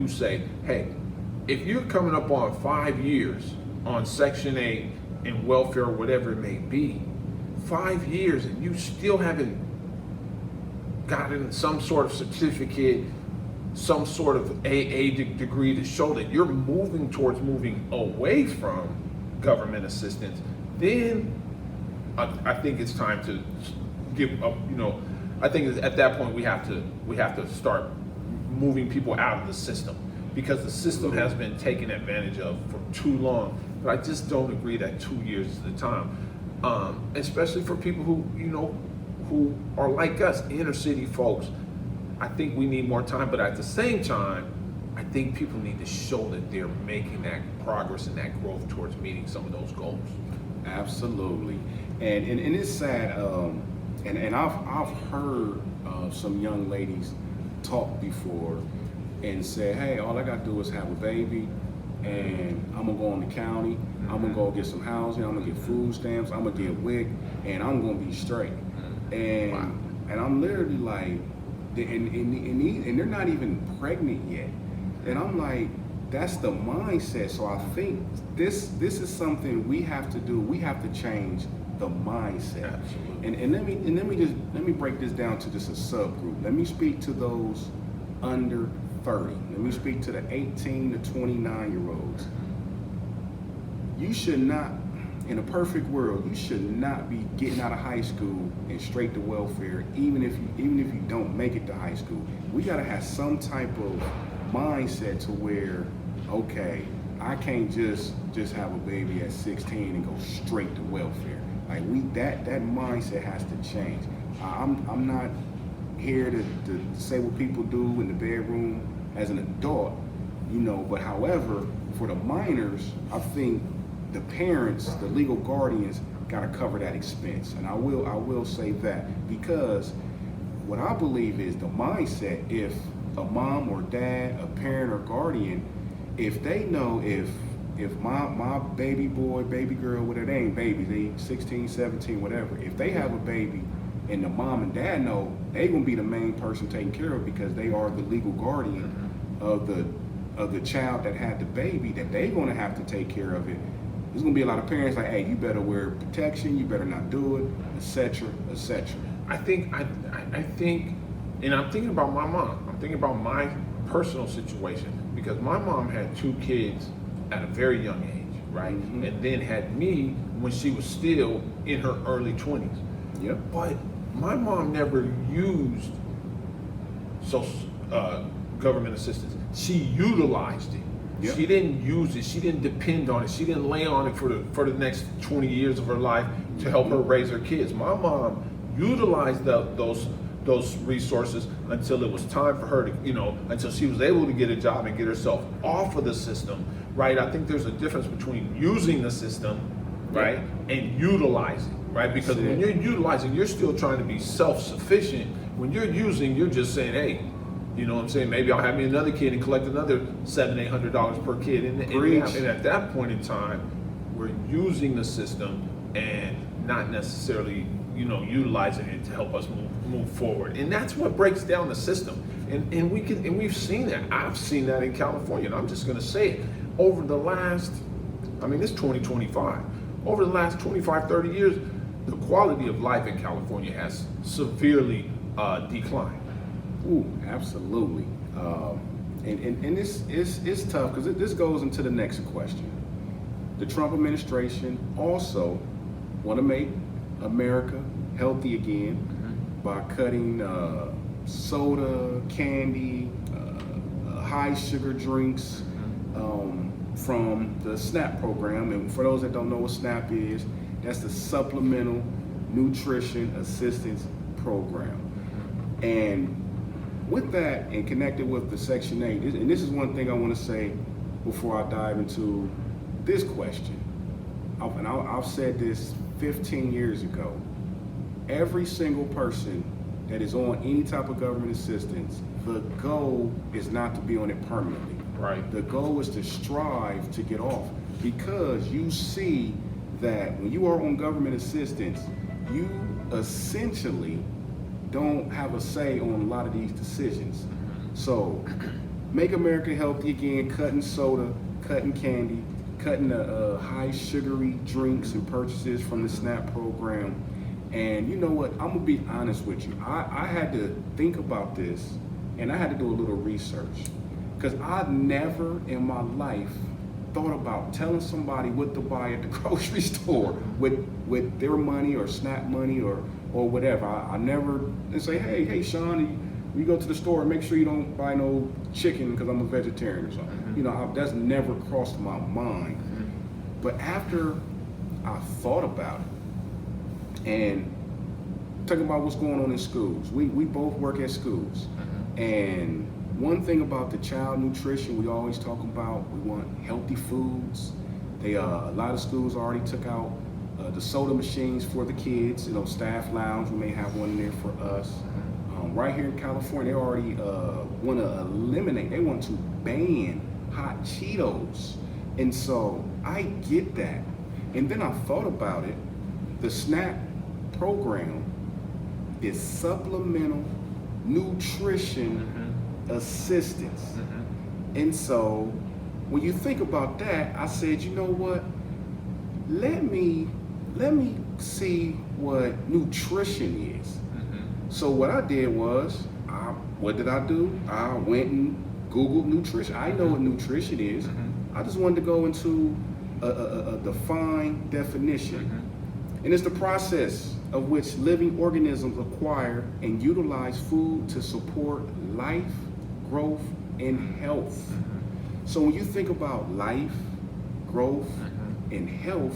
you say, hey, if you're coming up on 5 years on Section 8 and welfare, whatever it may be, 5 years and you still haven't gotten some sort of certificate, some sort of AA degree to show that you're moving away from government assistance, then I think it's time to give up. I think at that point we have to start moving people out of the system, because the system has been taken advantage of for too long. But I just don't agree that 2 years is the time, especially for people who are like us, inner city folks. I think we need more time, but at the same time, I think people need to show that they're making that progress and that growth towards meeting some of those goals. Absolutely, and it's sad. And I've heard some young ladies talk before and say, hey, all I gotta do is have a baby, and I'm gonna go in the county, I'm gonna go get some housing, I'm gonna get food stamps, I'm gonna get WIC, and I'm gonna be straight. And Wow. and I'm literally like, and they're not even pregnant yet, and I'm like, that's the mindset. So I think this is something we have to do. We have to change the mindset. Absolutely. And let me break this down to just a subgroup. Let me speak to those under 30. Let me speak to the 18 to 29-year-olds. You should not, in a perfect world, you should not be getting out of high school and straight to welfare, even if you don't make it to high school. We gotta have some type of mindset to where, okay, I can't just have a baby at 16 and go straight to welfare. Like that mindset has to change. I'm not here to say what people do in the bedroom as an adult, but however, for the minors, I think the parents, the legal guardians, gotta cover that expense. And I will say that, because what I believe is the mindset, if a mom or dad, a parent or guardian, if they know if my baby boy, baby girl, whatever, they ain't babies, they 16, 17, whatever, if they have a baby and the mom and dad know, they gonna be the main person taking care of it, because they are the legal guardian of the child that had the baby, that they gonna have to take care of it. There's gonna be a lot of parents like, hey, you better wear protection, you better not do it, etc., etc. I think, and I'm thinking about my mom. I'm thinking about my personal situation, because my mom had 2 kids at a very young age, right? Mm-hmm. And then had me when she was still in her early 20s. Yep. But my mom never used government assistance. She utilized it. Yep. She didn't use it. She didn't depend on it. She didn't lay on it for the next 20 years of her life to help her raise her kids. My mom utilized those resources until it was time for her to, until she was able to get a job and get herself off of the system, right? I think there's a difference between using the system, right, and utilizing, right? Because when you're utilizing, you're still trying to be self-sufficient. When you're using, you're just saying, hey, you know what I'm saying? Maybe I'll have me another kid and collect another $700-800 per kid. And at that point in time, we're using the system and not necessarily, utilizing it to help us move forward. And that's what breaks down the system. And we've seen that. I've seen that in California. And I'm just gonna say it. Over the last, it's 2025. Over the last 25, 30 years, the quality of life in California has severely declined. Ooh, absolutely. And this is tough, because this goes into the next question. The Trump administration also want to make America healthy again by cutting soda, candy, high sugar drinks from the SNAP program. And for those that don't know what SNAP is, that's the Supplemental Nutrition Assistance Program. And with that, and connected with the Section 8, and this is one thing I want to say before I dive into this question. I've said this 15 years ago. Every single person that is on any type of government assistance, the goal is not to be on it permanently. Right. The goal is to strive to get off, because you see that when you are on government assistance, you essentially don't have a say on a lot of these decisions. So Make America healthy again, cutting soda, cutting candy, cutting the high sugary drinks and purchases from the SNAP program. And you know what, I'm gonna be honest with you. I had to think about this and I had to do a little research. Because I never in my life thought about telling somebody what to buy at the grocery store with their money or SNAP money or whatever. I never say, hey Sean, you go to the store and make sure you don't buy no chicken because I'm a vegetarian or something. Mm-hmm. You know, that's never crossed my mind. Mm-hmm. But after I thought about it and talking about what's going on in schools, we both work at schools. Mm-hmm. And one thing about the child nutrition we always talk about, we want healthy foods. A lot of schools already took out the soda machines for the kids. You know, staff lounge, we may have one there for us. Right here in California, they already want to eliminate, they want to ban hot Cheetos. And so I get that. And then I thought about it. The SNAP program is supplemental nutrition assistance. And so when you think about that, I said, you know what? Let me see what nutrition is. So what I did was, what did I do? I went and Googled nutrition. I know what nutrition is. I just wanted to go into a defined definition. And it's the process of which living organisms acquire and utilize food to support life, growth, and health. So when you think about life, growth, and health,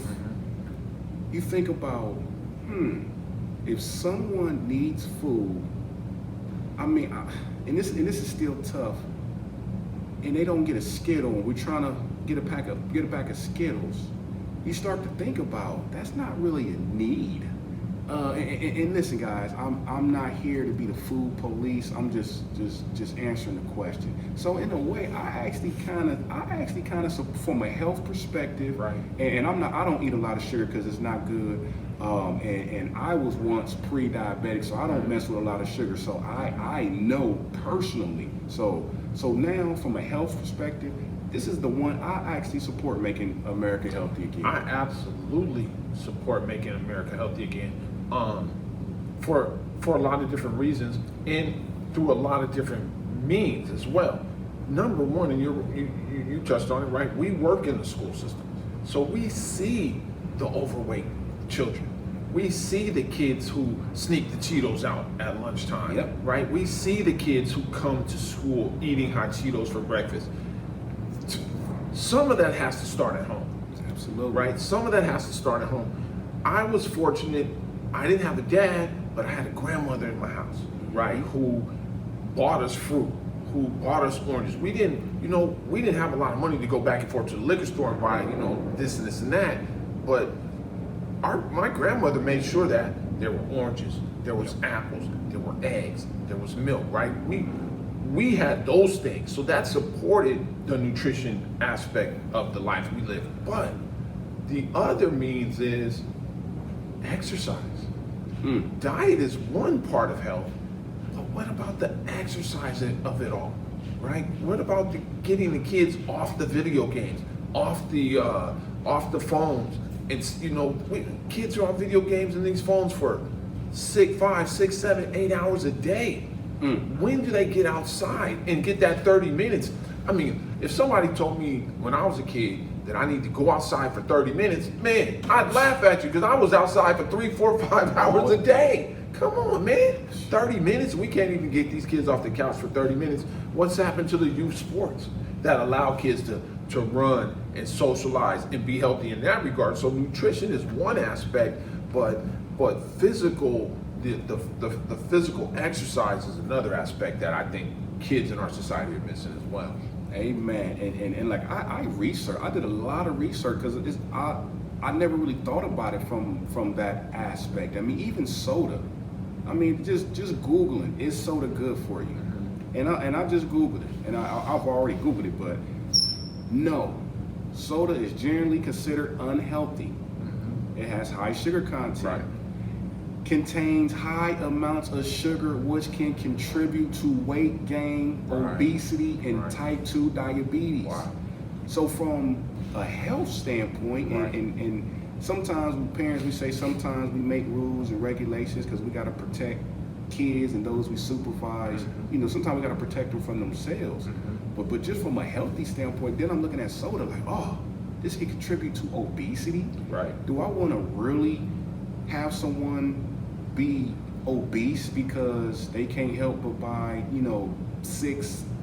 you think about, if someone needs food, I mean, and this is still tough, and they don't get a Skittle, and we're trying to get a pack of Skittles, you start to think about that's not really a need. And listen, guys, I'm not here to be the food police. I'm just answering the question. So in a way, I actually kind of from a health perspective, right? And I don't eat a lot of sugar because it's not good. And I was once pre-diabetic, so I don't mess with a lot of sugar. So I know personally. So now from a health perspective, this is the one I actually support, making America healthy again. I absolutely support making America healthy again, for a lot of different reasons and through a lot of different means as well. Number one, and you touched on it, right? We work in the school system, so we see the overweight children. We see the kids who sneak the Cheetos out at lunchtime, Yep. right? We see the kids who come to school eating hot Cheetos for breakfast. Some of that has to start at home. Absolutely. Right? Some of that has to start at home. I was fortunate, I didn't have a dad, but I had a grandmother in my house, right? Who bought us fruit, who bought us oranges. We didn't have a lot of money to go back and forth to the liquor store and buy, this and this and that. But my grandmother made sure that there were oranges, there was apples, there were eggs, there was milk, right? We had those things, so that supported the nutrition aspect of the life we live. But the other means is exercise. Diet is one part of health, but what about the exercise of it all, right? What about getting the kids off the video games, off the phones? It's kids are on video games and these phones for 5, 6, 7, 8 hours a day. When do they get outside and get that 30 minutes? I mean, if somebody told me when I was a kid that I need to go outside for 30 minutes, man, I'd laugh at you because I was outside for 3, 4, 5 hours a day. Come on, man. 30 minutes? We can't even get these kids off the couch for 30 minutes. What's happened to the youth sports that allow kids to run and socialize and be healthy in that regard? So nutrition is one aspect, but physical, the physical exercise is another aspect that I think kids in our society are missing as well. Amen. And like I did a lot of research because I never really thought about it from that aspect. I mean, even soda. I mean, just Googling, is soda good for you? And I just Googled it, and I've already Googled it, but no, soda is generally considered unhealthy. It has high sugar content. Right. contains high amounts of sugar, which can contribute to weight gain, Right. obesity, and Right. type 2 diabetes. Wow. So from a health standpoint, Right. and sometimes with parents, we say sometimes we make rules and regulations because we got to protect kids and those we supervise. Mhm. You know, sometimes we got to protect them from themselves. Mhm. But just from a healthy standpoint, then I'm looking at soda like, oh, this can contribute to obesity. Right. Do I want to really have someone be obese because they can't help but buy, you know,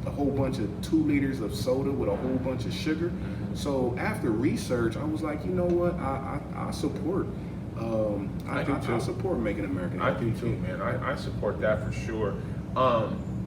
a whole bunch of 2 liters of soda with a whole bunch of sugar? Mhm. So after research, I was like, you know what, I support. I do too. I support making America I healthy. do too, man. I support that for sure.